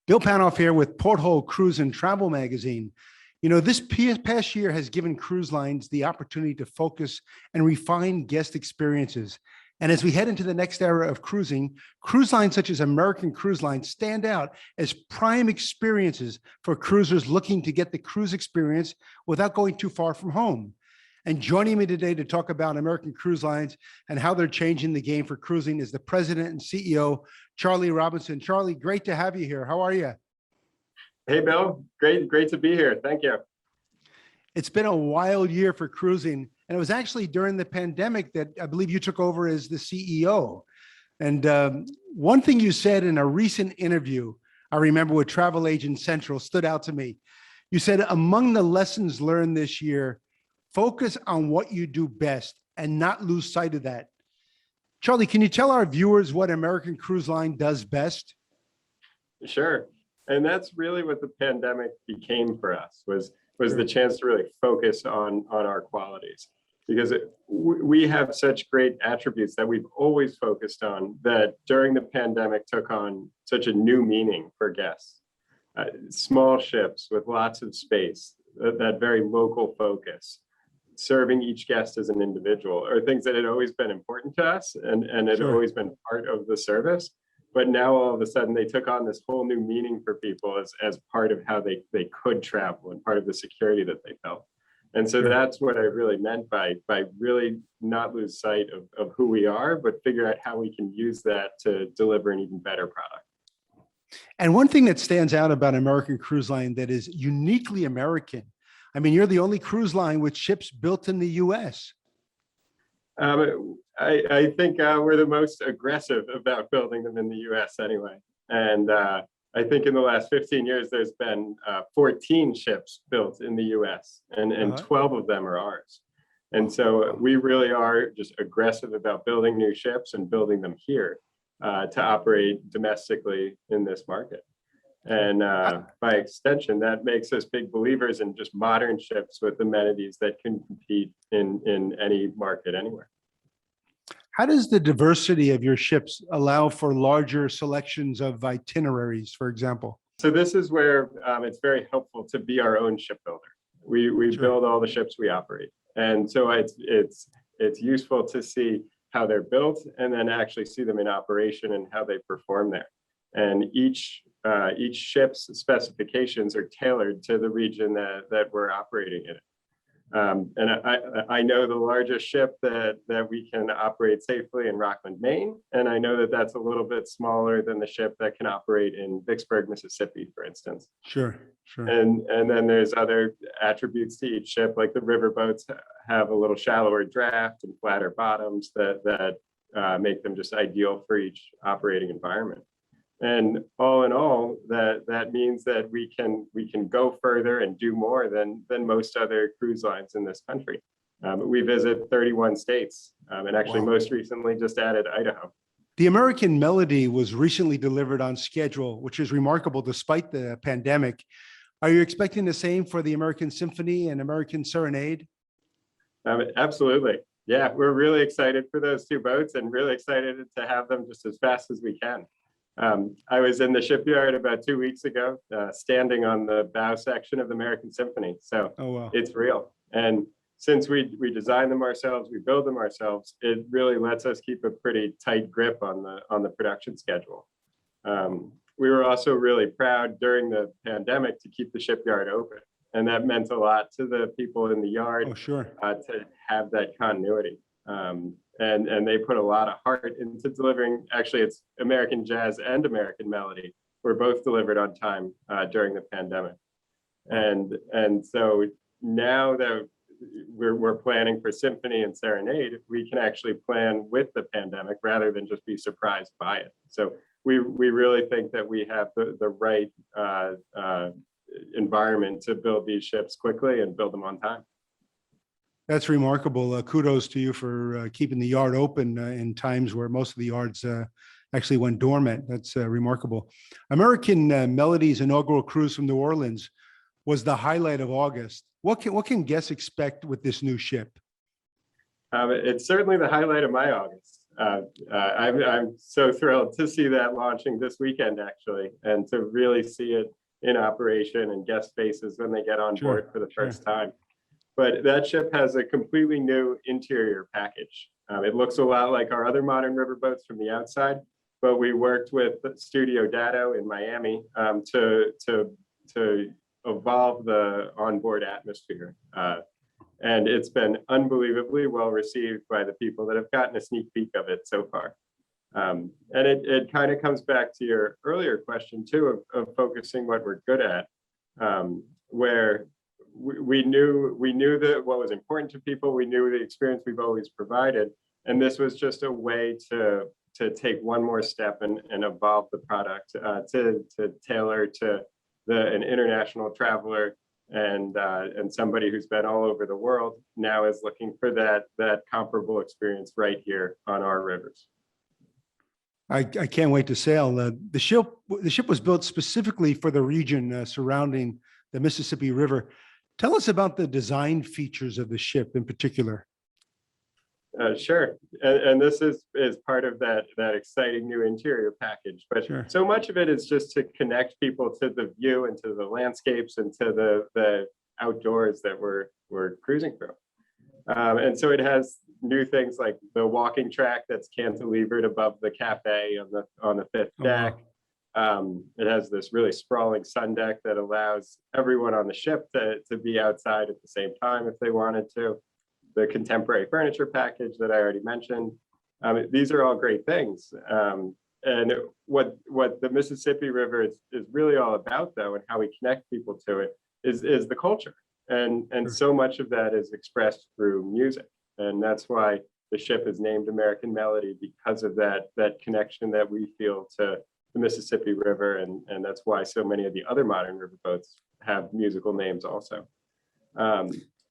Bill Panoff here with Porthole Cruise and Travel Magazine. This past year has given cruise lines the opportunity to focus and refine guest experiences. And as we head into the next era of cruising, cruise lines such as American Cruise Line stand out as prime experiences for cruisers looking to get the cruise experience without going too far from home. And joining me today to talk about American Cruise Lines and how they're changing the game for cruising is the president and CEO, Charlie Robinson. Charlie, great to have you here. How are you? Hey, Bill. Great to be here. Thank you. It's been a wild year for cruising. And it was actually during the pandemic that I believe you took over as the CEO. And one thing you said in a recent interview, I remember with Travel Agent Central, stood out to me. You said, among the lessons learned this year, focus on what you do best and not lose sight of that. Charlie, can you tell our viewers what American Cruise Line does best? Sure. And that's really what the pandemic became for us, was Sure. the chance to really focus on our qualities. Because we have such great attributes that we've always focused on that during the pandemic took on such a new meaning for guests. Small ships with lots of space, that very local focus, serving each guest as an individual, are things that had always been important to us and had Sure. always been part of the service. But now all of a sudden they took on this whole new meaning for people as part of how they could travel and part of the security that they felt. And so Sure. that's what I really meant by really not lose sight of who we are, but figure out how we can use that to deliver an even better product. And one thing that stands out about American Cruise Line that is uniquely American, I mean, you're the only cruise line with ships built in the U.S. I think we're the most aggressive about building them in the U.S. anyway. And I think in the last 15 years, there's been 14 ships built in the U.S. and 12 of them are ours. And so we really are just aggressive about building new ships and building them here to operate domestically in this market. And by extension, that makes us big believers in just modern ships with amenities that can compete in any market anywhere. How does the diversity of your ships allow for larger selections of itineraries, for example? So this is where it's very helpful to be our own shipbuilder. We Sure. build all the ships we operate. And so it's useful to see how they're built and then actually see them in operation and how they perform there. And each ship's specifications are tailored to the region that we're operating in. And I know the largest ship that we can operate safely in Rockland, Maine, and I know that that's a little bit smaller than the ship that can operate in Vicksburg, Mississippi, for instance. Sure, sure. And then there's other attributes to each ship, like the riverboats have a little shallower draft and flatter bottoms that make them just ideal for each operating environment. And all in all, that means that we can go further and do more than most other cruise lines in this country. We visit 31 states, and actually Wow. most recently just added Idaho. The American Melody was recently delivered on schedule, which is remarkable despite the pandemic. Are you expecting the same for the American Symphony and American Serenade? Absolutely. Yeah, we're really excited for those two boats and really excited to have them just as fast as we can. I was in the shipyard about 2 weeks ago, standing on the bow section of the American Symphony. So Wow. It's real. And since we design them ourselves, we build them ourselves, it really lets us keep a pretty tight grip on the production schedule. We were also really proud during the pandemic to keep the shipyard open. And that meant a lot to the people in the yard. Oh, sure. To have that continuity. And they put a lot of heart into delivering. Actually, it's American Jazz and American Melody were both delivered on time during the pandemic. And so now that we're planning for Symphony and Serenade, we can actually plan with the pandemic rather than just be surprised by it. So we really think that we have the right environment to build these ships quickly and build them on time. That's remarkable. Kudos to you for keeping the yard open in times where most of the yards actually went dormant. That's remarkable. American Melody's inaugural cruise from New Orleans was the highlight of August. What can guests expect with this new ship? It's certainly the highlight of my August. I'm so thrilled to see that launching this weekend, actually, and to really see it in operation and guest faces when they get on board for the first time. But that ship has a completely new interior package. It looks a lot like our other modern riverboats from the outside, but we worked with Studio Dado in Miami to evolve the onboard atmosphere. And it's been unbelievably well received by the people that have gotten a sneak peek of it so far. And it kind of comes back to your earlier question too, of focusing what we're good at, where we knew that what was important to people, we knew the experience we've always provided. And this was just a way to take one more step and evolve the product to tailor to an international traveler and somebody who's been all over the world now is looking for that comparable experience right here on our rivers. I can't wait to sail. The ship was built specifically for the region surrounding the Mississippi River. Tell us about the design features of the ship in particular. Sure, and this is part of that exciting new interior package. But so much of it is just to connect people to the view and to the landscapes and to the outdoors that we're cruising through. And so it has new things like the walking track that's cantilevered above the cafe on the fifth deck. Wow. It has this really sprawling sun deck that allows everyone on the ship to be outside at the same time if they wanted to. The contemporary furniture package that I already mentioned. These are all great things. And what the Mississippi River is really all about, though, and how we connect people to it is the culture. And so much of that is expressed through music. And that's why the ship is named American Melody, because of that connection that we feel to the Mississippi River. And that's why so many of the other modern riverboats have musical names also.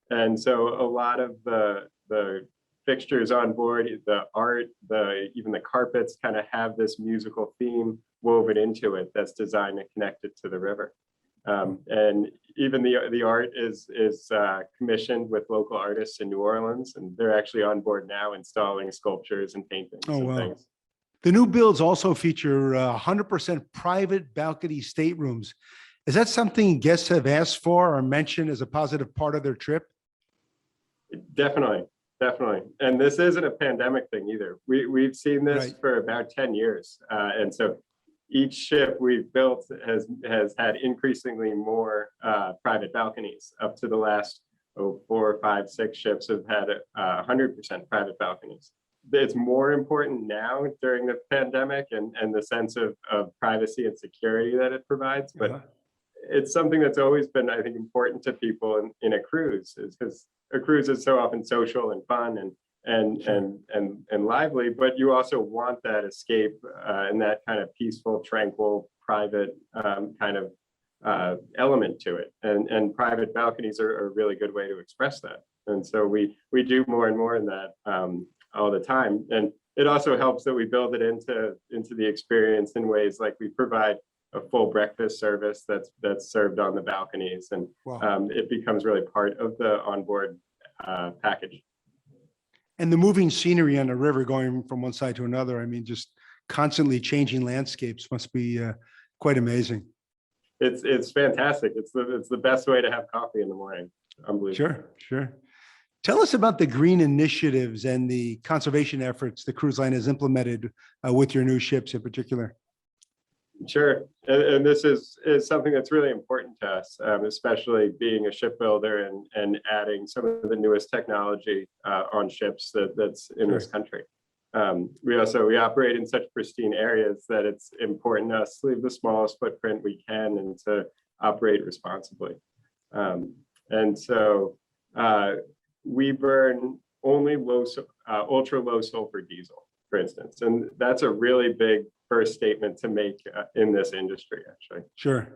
And so a lot of the fixtures on board, the art, even the carpets kind of have this musical theme woven into it that's designed to connect it to the river. And even the art is commissioned with local artists in New Orleans, and they're actually on board now installing sculptures and paintings and things. The new builds also feature 100% private balcony staterooms. Is that something guests have asked for or mentioned as a positive part of their trip? Definitely. And this isn't a pandemic thing either. We've seen this for about 10 years. And so each ship we've built has had increasingly more private balconies. Up to the last 4, 5, 6 ships have had 100% private balconies. It's more important now during the pandemic and the sense of privacy and security that it provides. But it's something that's always been, I think, important to people in a cruise, is because a cruise is so often social and fun and lively, but you also want that escape and that kind of peaceful, tranquil, private kind of element to it. And private balconies are a really good way to express that. And so we do more and more in that all the time. And it also helps that we build it into the experience in ways like we provide a full breakfast service that's served on the balconies, and it becomes really part of the onboard package. And the moving scenery on the river, going from one side to another, I mean, just constantly changing landscapes must be quite amazing. It's fantastic. It's the best way to have coffee in the morning. Unbelievable. Sure. Tell us about the green initiatives and the conservation efforts the cruise line has implemented with your new ships in particular. Sure, and this is something that's really important to us, especially being a shipbuilder and adding some of the newest technology on ships that's in this country. We operate in such pristine areas that it's important to us to leave the smallest footprint we can and to operate responsibly. And so we burn only ultra low sulfur diesel, for instance, and that's a really big first statement to make in this industry, actually. Sure.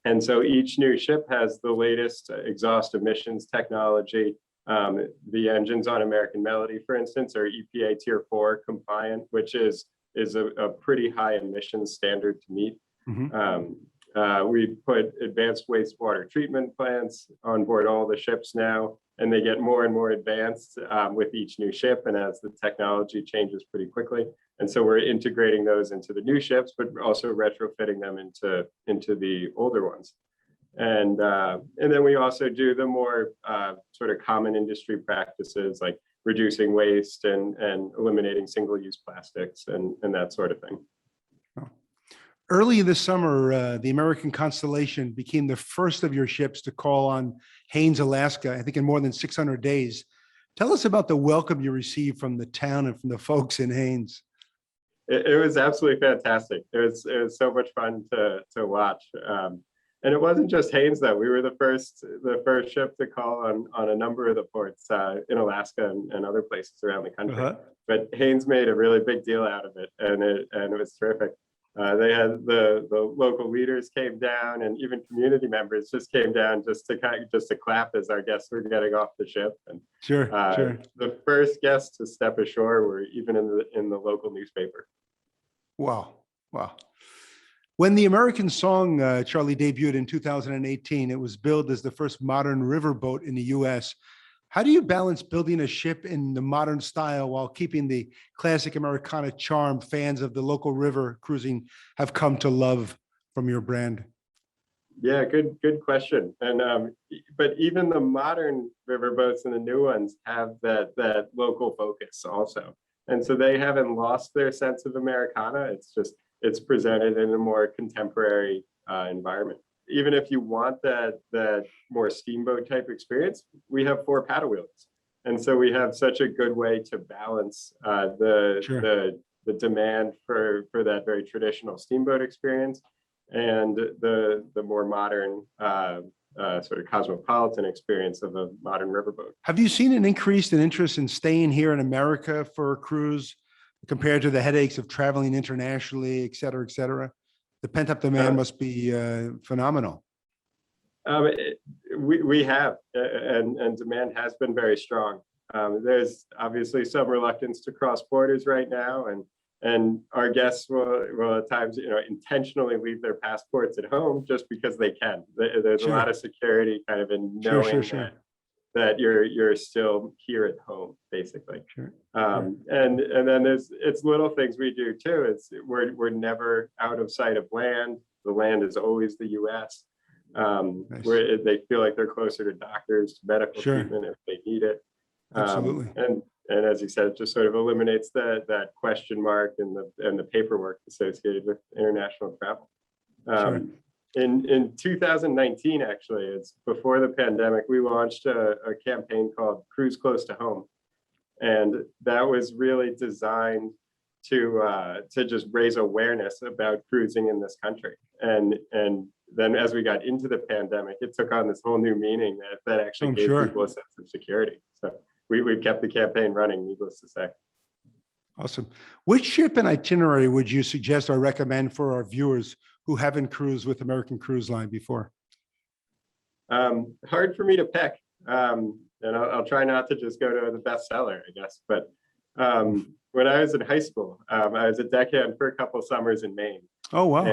And so each new ship has the latest exhaust emissions technology. The engines on American Melody, for instance, are EPA Tier 4 compliant, which is a pretty high emissions standard to meet. We put advanced wastewater treatment plants on board all the ships now. and they get more and more advanced with each new ship, and as the technology changes pretty quickly. And so we're integrating those into the new ships, but also retrofitting them into the older ones. And then we also do the more sort of common industry practices like reducing waste and eliminating single-use plastics and that sort of thing. Early this summer, the American Constellation became the first of your ships to call on Haines, Alaska, I think in more than 600 days. Tell us about the welcome you received from the town and from the folks in Haines. It was absolutely fantastic. It was so much fun to watch. And it wasn't just Haines, though. We were the first ship to call on a number of the ports in Alaska and other places around the country. But Haines made a really big deal out of it, and it was terrific. They had the local leaders came down, and even community members just came down just to clap as our guests were getting off the ship. And sure. The first guests to step ashore were even in the local newspaper. Wow. When the American song, Charlie, debuted in 2018, it was billed as the first modern riverboat in the U.S. How do you balance building a ship in the modern style while keeping the classic Americana charm fans of the local river cruising have come to love from your brand? Yeah, good question. And but even the modern riverboats and the new ones have that local focus also. And so they haven't lost their sense of Americana. It's presented in a more contemporary environment. Even if you want that more steamboat type experience, we have 4 paddle wheels. And so we have such a good way to balance the demand for that very traditional steamboat experience and the more modern sort of cosmopolitan experience of a modern riverboat. Have you seen an increase in interest in staying here in America for a cruise compared to the headaches of traveling internationally, et cetera, et cetera? The pent-up demand must be phenomenal. We have, and demand has been very strong. There's obviously some reluctance to cross borders right now, and our guests will at times, intentionally leave their passports at home just because they can. There's a lot of security kind of in knowing that you're still here at home, basically. And then it's little things we do too. We're never out of sight of land. The land is always the U.S. Where they feel like they're closer to doctors, to medical treatment if they need it. Absolutely. And as you said, it just sort of eliminates that question mark and the paperwork associated with international travel. In 2019, actually, it's before the pandemic, we launched a campaign called Cruise Close to Home. And that was really designed to just raise awareness about cruising in this country. And then as we got into the pandemic, it took on this whole new meaning that actually gave people a sense of security. So we've kept the campaign running, needless to say. Awesome. Which ship and itinerary would you suggest or recommend for our viewers who haven't cruised with American Cruise Line before? Hard for me to pick. And I'll try not to just go to the bestseller, I guess. But when I was in high school, I was a deckhand for a couple of summers in Maine. Oh, wow.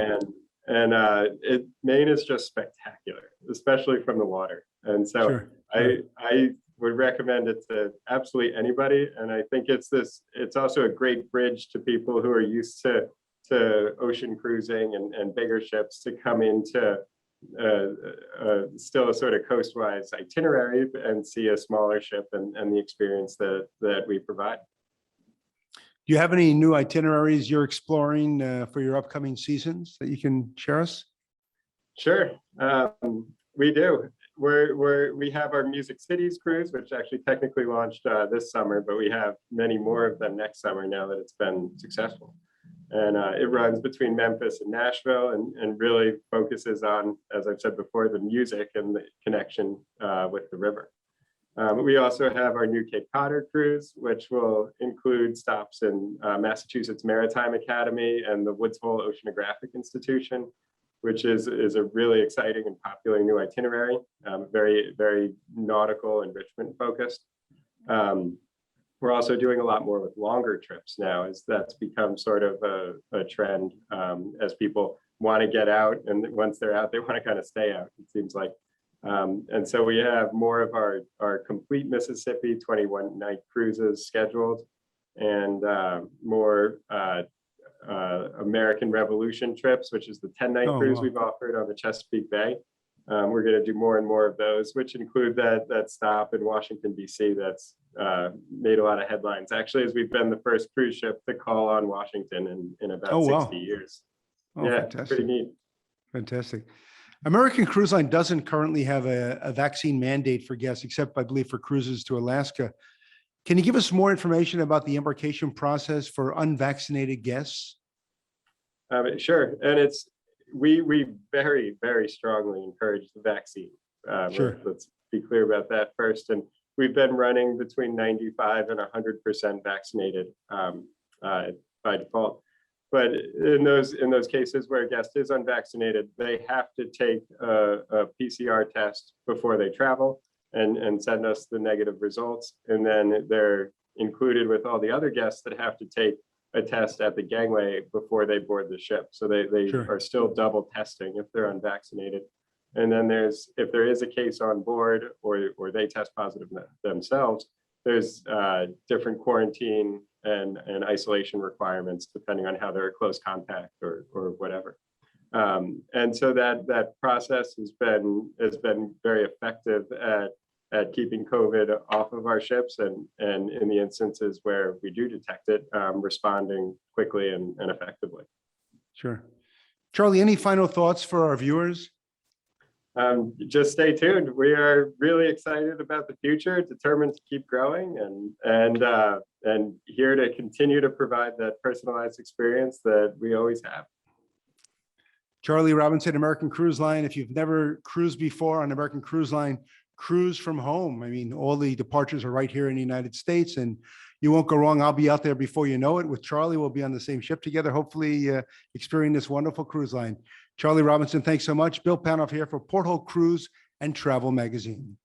And Maine is just spectacular, especially from the water. And so I would recommend it to absolutely anybody. And I think it's also a great bridge to people who are used to ocean cruising and bigger ships to come into still a sort of coastwise itinerary and see a smaller ship and the experience that we provide. Do you have any new itineraries you're exploring for your upcoming seasons that you can share us? Sure, we do. We have our Music Cities cruise, which actually technically launched this summer, but we have many more of them next summer now that it's been successful. And it runs between Memphis and Nashville and really focuses on, as I've said before, the music and the connection with the river. We also have our new Cape Codder cruise, which will include stops in Massachusetts Maritime Academy and the Woods Hole Oceanographic Institution, which is a really exciting and popular new itinerary, very, very nautical enrichment focused. We're also doing a lot more with longer trips now, as that's become sort of a trend as people want to get out. And once they're out, they want to kind of stay out, it seems like. And so we have more of our complete Mississippi 21-night cruises scheduled, and more American Revolution trips, which is the 10-night Oh, cruise wow. we've offered on the Chesapeake Bay. We're going to do more and more of those, which include that stop in Washington, D.C. that's made a lot of headlines, actually, as we've been the first cruise ship to call on Washington in about Oh, wow. 60 years. Oh, Yeah, fantastic. pretty neat. Fantastic. American Cruise Line doesn't currently have a vaccine mandate for guests, except I believe for cruises to Alaska. Can you give us more information about the embarkation process for unvaccinated guests? Sure, and we very, very strongly encourage the vaccine. Sure. Let's be clear about that first. And we've been running between 95 and 100% vaccinated by default. But in those cases where a guest is unvaccinated, they have to take a PCR test before they travel and send us the negative results. And then they're included with all the other guests that have to take a test at the gangway before they board the ship. So they Sure. are still double testing if they're unvaccinated. And then if there is a case on board or they test positive themselves, there's different quarantine and isolation requirements depending on how they're a close contact or whatever. And so that process has been very effective at keeping COVID off of our ships, and in the instances where we do detect it, responding quickly and effectively. Sure. Charlie, any final thoughts for our viewers? Just stay tuned. We are really excited about the future, determined to keep growing, and here to continue to provide that personalized experience that we always have. Charlie Robinson, American Cruise Line. If you've never cruised before on American Cruise Line, cruise from home. I mean, all the departures are right here in the United States, and you won't go wrong. I'll be out there before you know it. With Charlie, we'll be on the same ship together, hopefully experiencing this wonderful cruise line. Charlie Robinson, thanks so much. Bill Panoff here for Porthole Cruise and Travel Magazine.